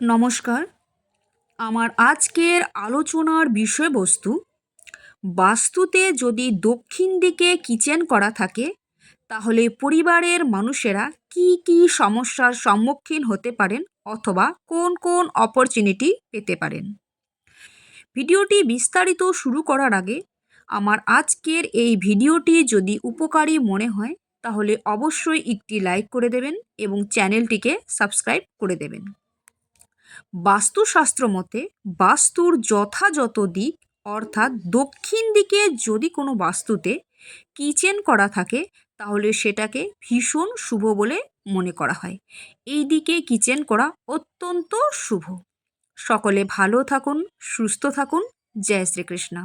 নমস্কার। আমার আজকের আলোচনার বিষয়বস্তু, বাস্তুতে যদি দক্ষিণ দিকে কিচেন করা থাকে তাহলে পরিবারের মানুষেরা কি কি সমস্যার সম্মুখীন হতে পারেন অথবা কোন কোন অপরচুনিটি পেতে পারেন। ভিডিওটি বিস্তারিত শুরু করার আগে আমার আজকের এই ভিডিওটি যদি উপকারী মনে হয় তাহলে অবশ্যই একটি লাইক করে দেবেন এবং চ্যানেলটিকে সাবস্ক্রাইব করে দেবেন। বাস্তুশাস্ত্র মতে বাস্তুর যথাযথ দিক অর্থাৎ দক্ষিণ দিকে যদি কোনো বাস্তুতে কিচেন করা থাকে তাহলে সেটাকে ভীষণ শুভ বলে মনে করা হয়। এই দিকে কিচেন করা অত্যন্ত শুভ। সকলে ভালো থাকুন, সুস্থ থাকুন। জয় শ্রীকৃষ্ণ।